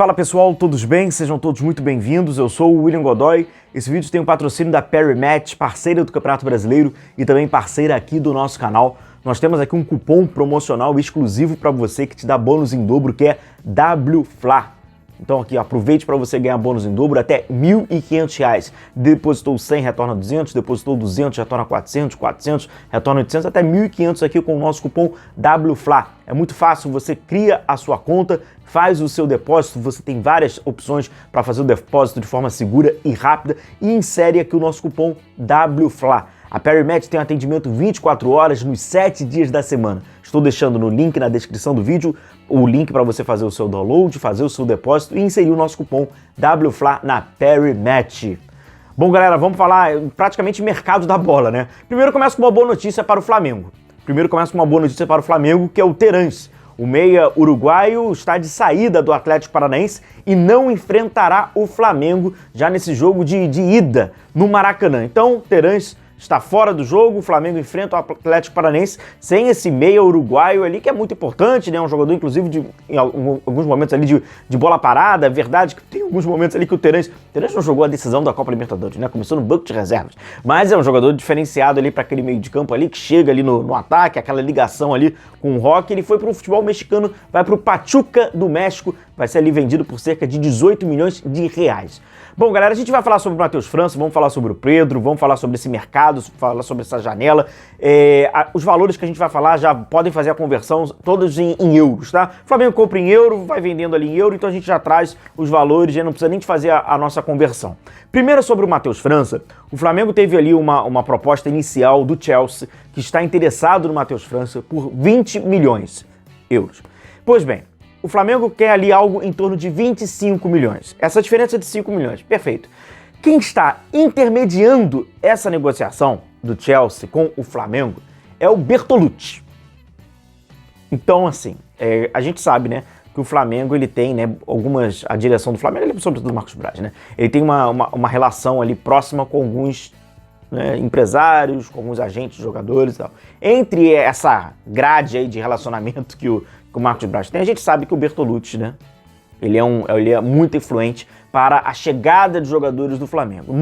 Fala pessoal, todos bem? Sejam todos muito bem-vindos. Eu sou o William Godoy. Esse vídeo tem o patrocínio da Parimatch, parceira do Campeonato Brasileiro e também parceira aqui do nosso canal. Nós temos aqui um cupom promocional exclusivo para você que te dá bônus em dobro, que é WFLA. Então aqui, aproveite para você ganhar bônus em dobro até R$ 1.500. Depositou 100, retorna 200, depositou 200, retorna 400, 400, retorna 800, até 1.500 aqui com o nosso cupom WFLA. É muito fácil, você cria a sua conta, faz o seu depósito, você tem várias opções para fazer o depósito de forma segura e rápida e insere aqui o nosso cupom WFLA. A Parimatch tem um atendimento 24 horas nos 7 dias da semana. Estou deixando no link na descrição do vídeo o link para você fazer o seu download, fazer o seu depósito e inserir o nosso cupom WFLA na Parimatch. Bom, galera, vamos falar praticamente mercado da bola, né? Primeiro começa com uma boa notícia para o Flamengo. Que é o Terans. O meia uruguaio está de saída do Atlético Paranaense e não enfrentará o Flamengo já nesse jogo de ida no Maracanã. Então, Terans está fora do jogo, o Flamengo enfrenta o Atlético Paranaense sem esse meia uruguaio ali, que é muito importante, né? Um jogador, inclusive, em alguns momentos ali de bola parada. É verdade que tem alguns momentos ali que o Terans não jogou a decisão da Copa Libertadores, né? Começou no banco de reservas. Mas é um jogador diferenciado ali para aquele meio de campo ali, que chega ali no ataque, aquela ligação ali com o Roque. Ele foi para o futebol mexicano, vai para o Pachuca do México, vai ser ali vendido por cerca de 18 milhões de reais. Bom, galera, a gente vai falar sobre o Matheus França, vamos falar sobre o Pedro, vamos falar sobre esse mercado, falar sobre essa janela. Os valores que a gente vai falar já podem fazer a conversão todos em euros, tá? O Flamengo compra em euro, vai vendendo ali em euro, então a gente já traz os valores, já não precisa nem de fazer a nossa conversão. Primeiro sobre o Matheus França, o Flamengo teve ali uma proposta inicial do Chelsea, que está interessado no Matheus França por 20 milhões de euros. Pois bem, o Flamengo quer ali algo em torno de 25 milhões. Essa diferença de 5 milhões, perfeito. Quem está intermediando essa negociação do Chelsea com o Flamengo é o Bertolucci. Então, assim, a gente sabe, né, que o Flamengo, ele tem, né, a direção do Flamengo, ele é sobretudo do Marcos Braz, né? Ele tem uma relação ali próxima com alguns, né, empresários, com alguns agentes, jogadores e tal. Entre essa grade aí de relacionamento que o Marcos Braz tem, a gente sabe que o Bertolucci, né, ele é muito influente para a chegada de jogadores do Flamengo.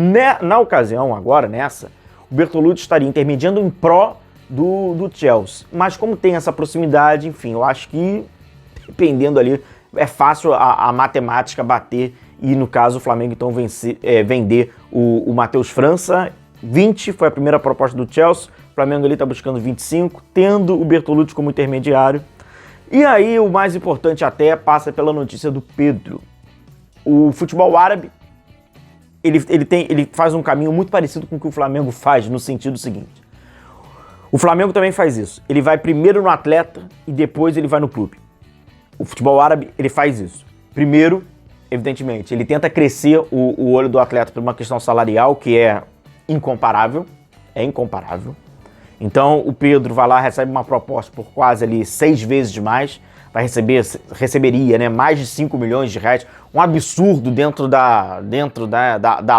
Na ocasião, agora, o Bertolucci estaria intermediando em pró do Chelsea. Mas como tem essa proximidade, enfim, eu acho que, dependendo ali, é fácil a matemática bater e, no caso, o Flamengo, então, vender o Matheus França. 20 foi a primeira proposta do Chelsea, o Flamengo ali está buscando 25, tendo o Bertolucci como intermediário. E aí, o mais importante até passa pela notícia do Pedro. O futebol árabe, ele faz um caminho muito parecido com o que o Flamengo faz, no sentido seguinte. O Flamengo também faz isso. Ele vai primeiro no atleta e depois ele vai no clube. O futebol árabe, ele faz isso. Primeiro, evidentemente, ele tenta crescer o olho do atleta por uma questão salarial, que é incomparável. É incomparável. Então, o Pedro vai lá, recebe uma proposta por quase ali 6 vezes mais, receberia, né, mais de 5 milhões de reais, um absurdo dentro da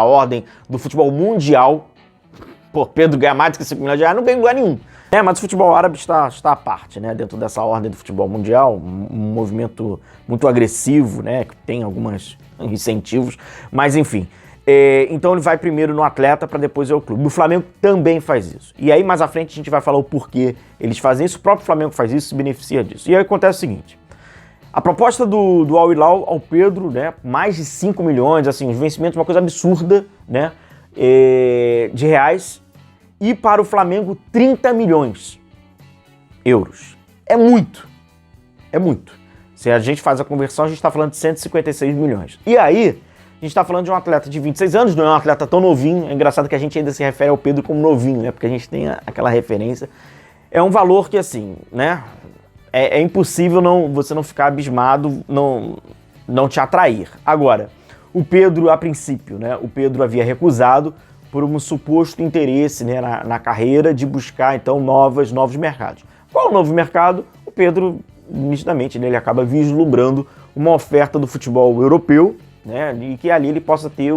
ordem do futebol mundial. Pô, Pedro ganha mais do que 5 milhões de reais, não ganha em lugar nenhum. Mas o futebol árabe está à parte, né, dentro dessa ordem do futebol mundial, um movimento muito agressivo, né, que tem alguns incentivos, mas enfim. Então ele vai primeiro no atleta para depois ir ao clube. O Flamengo também faz isso. E aí mais à frente a gente vai falar o porquê eles fazem isso. O próprio Flamengo faz isso, se beneficia disso. E aí acontece o seguinte. A proposta do Al Hilal ao Pedro, né, mais de 5 milhões, assim, os vencimentos, uma coisa absurda, né, de reais. E para o Flamengo 30 milhões de euros. É muito. É muito. Se a gente faz a conversão, a gente está falando de 156 milhões. E aí, a gente está falando de um atleta de 26 anos, não é um atleta tão novinho. É engraçado que a gente ainda se refere ao Pedro como novinho, né? Porque a gente tem aquela referência. É um valor que, assim, né? É impossível você não ficar abismado, não te atrair. Agora, o Pedro, a princípio, né? O Pedro havia recusado por um suposto interesse, né, na carreira de buscar, então, novos mercados. Qual o novo mercado? O Pedro, nitidamente, né, ele acaba vislumbrando uma oferta do futebol europeu, né, e que ali ele possa ter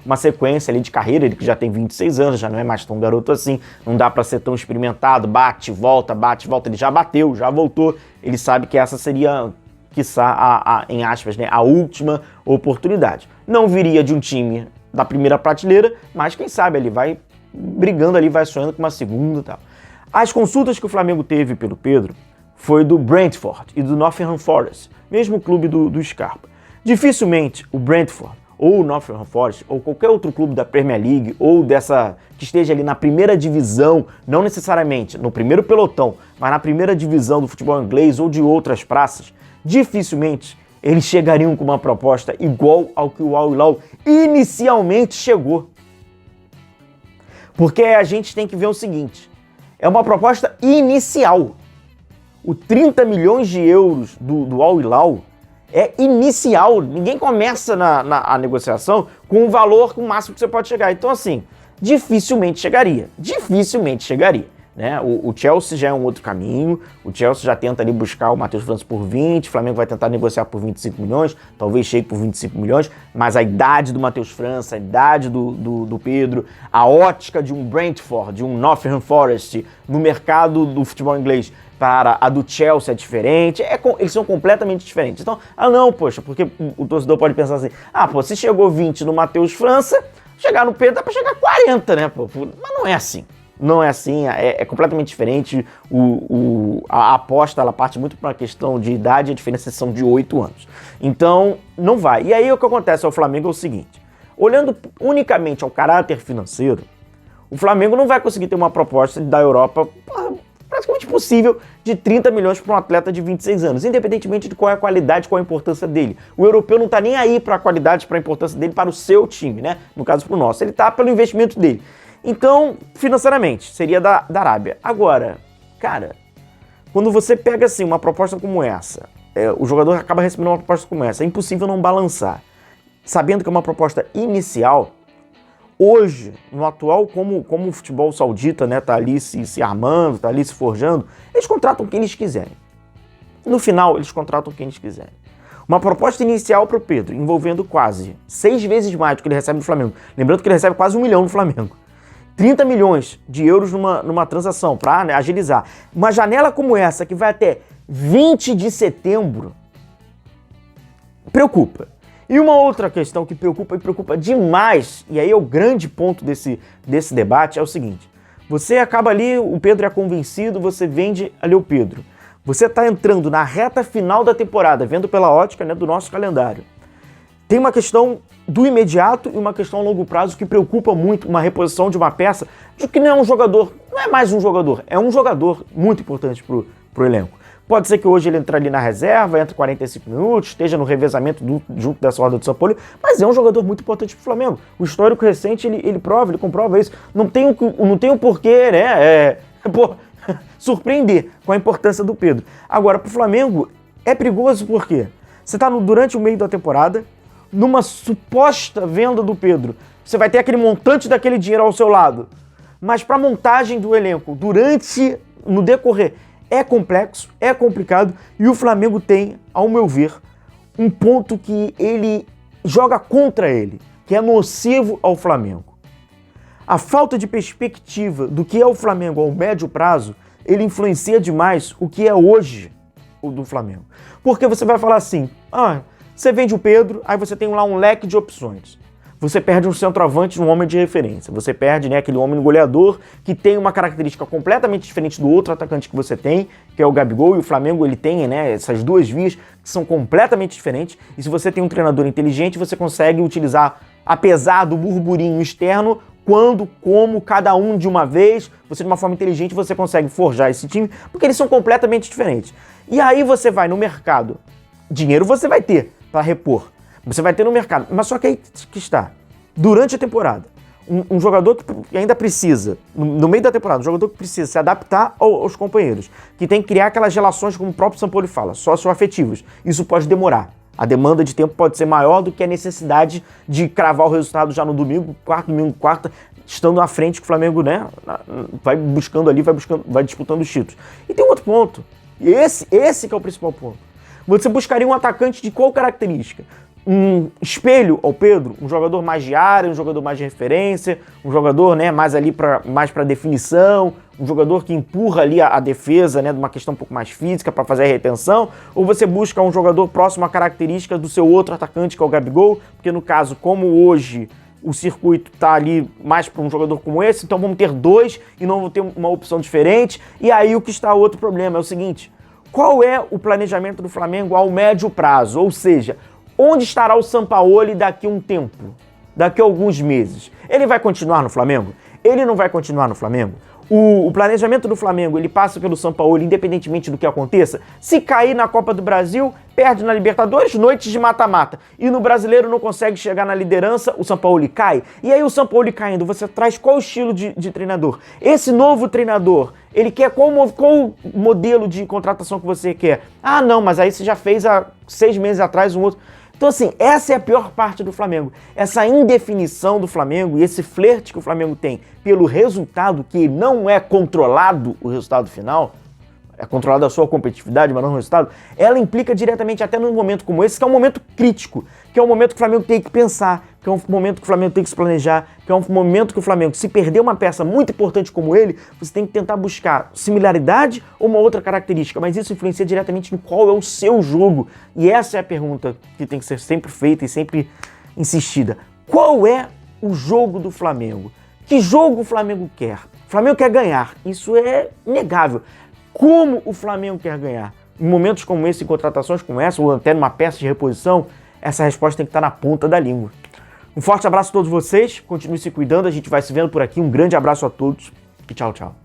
uma sequência ali de carreira, ele que já tem 26 anos, já não é mais tão garoto assim, não dá para ser tão experimentado, bate, volta, ele já bateu, já voltou, ele sabe que essa seria quiçá, em aspas, né, a última oportunidade. Não viria de um time da primeira prateleira, mas quem sabe ele vai brigando ali, vai sonhando com uma segunda e tal. As consultas que o Flamengo teve pelo Pedro foi do Brentford e do Nottingham Forest, mesmo clube do Scarpa. Dificilmente o Brentford ou o Nottingham Forest ou qualquer outro clube da Premier League ou dessa que esteja ali na primeira divisão, não necessariamente no primeiro pelotão, mas na primeira divisão do futebol inglês ou de outras praças, dificilmente eles chegariam com uma proposta igual ao que o Al Hilal inicialmente chegou. Porque a gente tem que ver o seguinte, é uma proposta inicial. O 30 milhões de euros do Al Hilal é inicial. Ninguém começa a negociação com o valor, com o máximo que você pode chegar. Então, assim, dificilmente chegaria. Né? O Chelsea já é um outro caminho. O Chelsea já tenta ali buscar o Matheus França por 20, o Flamengo vai tentar negociar por 25 milhões, talvez chegue por 25 milhões, mas a idade do Matheus França, a idade do Pedro, a ótica de um Brentford, de um Nottingham Forest no mercado do futebol inglês para a do Chelsea é diferente, eles são completamente diferentes. Então, não, poxa, porque o torcedor pode pensar assim, se chegou 20 no Matheus França, chegar no Pedro dá para chegar a 40, né, pô? Mas não é assim. Não é assim, é completamente diferente. A aposta, ela parte muito para uma questão de idade, a diferença são de 8 anos. Então, não vai. E aí o que acontece ao Flamengo é o seguinte, olhando unicamente ao caráter financeiro, o Flamengo não vai conseguir ter uma proposta da Europa praticamente possível de 30 milhões para um atleta de 26 anos, independentemente de qual é a qualidade, qual é a importância dele. O europeu não está nem aí para a qualidade, para a importância dele para o seu time, né? No caso, para o nosso. Ele está pelo investimento dele. Então, financeiramente, seria da Arábia. Agora, cara, quando você pega assim uma proposta como essa, o jogador acaba recebendo uma proposta como essa, é impossível não balançar. Sabendo que é uma proposta inicial, hoje, no atual, como o futebol saudita, né, tá ali se armando, tá ali se forjando, eles contratam quem eles quiserem. No final, eles contratam quem eles quiserem. Uma proposta inicial para o Pedro, envolvendo quase 6 vezes mais do que ele recebe do Flamengo. Lembrando que ele recebe quase 1 milhão no Flamengo. 30 milhões de euros numa transação, para agilizar. Uma janela como essa, que vai até 20 de setembro, preocupa. E uma outra questão que preocupa e preocupa demais, e aí é o grande ponto desse debate, é o seguinte. Você acaba ali, o Pedro é convencido, você vende ali o Pedro. Você está entrando na reta final da temporada, vendo pela ótica, né, do nosso calendário. Tem uma questão do imediato e uma questão a longo prazo que preocupa muito, uma reposição de uma peça, de que não é um jogador, não é mais um jogador, é um jogador muito importante pro elenco. Pode ser que hoje ele entre ali na reserva, entre 45 minutos, esteja no revezamento junto dessa roda do São Paulo, mas é um jogador muito importante pro Flamengo. O histórico recente, ele comprova isso. Não tem o porquê, né, surpreender com a importância do Pedro. Agora, pro Flamengo, é perigoso porque você tá durante o meio da temporada, numa suposta venda do Pedro, você vai ter aquele montante daquele dinheiro ao seu lado, mas para a montagem do elenco, no decorrer, é complexo, é complicado, e o Flamengo tem, ao meu ver, um ponto que ele joga contra ele, que é nocivo ao Flamengo. A falta de perspectiva do que é o Flamengo ao médio prazo, ele influencia demais o que é hoje o do Flamengo. Porque você vai falar assim, você vende o Pedro, aí você tem lá um leque de opções. Você perde um centroavante, um homem de referência. Você perde, né, aquele homem goleador que tem uma característica completamente diferente do outro atacante que você tem, que é o Gabigol, e o Flamengo ele tem, né, essas duas vias que são completamente diferentes. E se você tem um treinador inteligente, você consegue utilizar, apesar do burburinho externo, como cada um de uma vez, você de uma forma inteligente, você consegue forjar esse time, porque eles são completamente diferentes. E aí você vai no mercado, dinheiro você vai ter para repor. Você vai ter no mercado, mas só que aí que está, durante a temporada, um jogador que ainda precisa, no meio da temporada, um jogador que precisa se adaptar aos companheiros, que tem que criar aquelas relações, como o próprio Sampaoli fala, socioafetivas. Isso pode demorar. A demanda de tempo pode ser maior do que a necessidade de cravar o resultado já no domingo, quarta, estando à frente que o Flamengo, né, vai buscando ali, vai disputando os títulos. E tem um outro ponto, e esse que é o principal ponto. Você buscaria um atacante de qual característica? um espelho ao Pedro, um jogador mais de área, um jogador mais de referência, um jogador, né, mais ali mais para definição, um jogador que empurra ali a defesa, né, de uma questão um pouco mais física para fazer a retenção, ou você busca um jogador próximo à característica do seu outro atacante, que é o Gabigol, porque no caso, como hoje o circuito tá ali mais para um jogador como esse, então vamos ter dois e não vamos ter uma opção diferente. E aí o que está outro problema é o seguinte: qual é o planejamento do Flamengo ao médio prazo? Ou seja, onde estará o Sampaoli daqui a um tempo? Daqui a alguns meses? Ele vai continuar no Flamengo? Ele não vai continuar no Flamengo? O planejamento do Flamengo, ele passa pelo Sampaoli, independentemente do que aconteça. Se cair na Copa do Brasil, perde na Libertadores, noites de mata-mata. E no Brasileiro não consegue chegar na liderança, o Sampaoli cai. E aí o Sampaoli caindo, você traz qual estilo de treinador? Esse novo treinador, ele quer qual modelo de contratação que você quer? Ah, não, mas aí você já fez há 6 meses atrás um outro. Então, assim, essa é a pior parte do Flamengo. Essa indefinição do Flamengo e esse flerte que o Flamengo tem pelo resultado, que não é controlado o resultado final, é controlada a sua competitividade, mas não o resultado, ela implica diretamente até num momento como esse, que é um momento crítico, que é um momento que o Flamengo tem que pensar, que é um momento que o Flamengo tem que se planejar, que é um momento que o Flamengo, se perder uma peça muito importante como ele, você tem que tentar buscar similaridade ou uma outra característica, mas isso influencia diretamente em qual é o seu jogo. E essa é a pergunta que tem que ser sempre feita e sempre insistida. Qual é o jogo do Flamengo? Que jogo o Flamengo quer? O Flamengo quer ganhar, isso é inegável. Como o Flamengo quer ganhar? Em momentos como esse, em contratações como essa, ou até numa peça de reposição, essa resposta tem que estar na ponta da língua. Um forte abraço a todos vocês, continue se cuidando, a gente vai se vendo por aqui, um grande abraço a todos e tchau, tchau.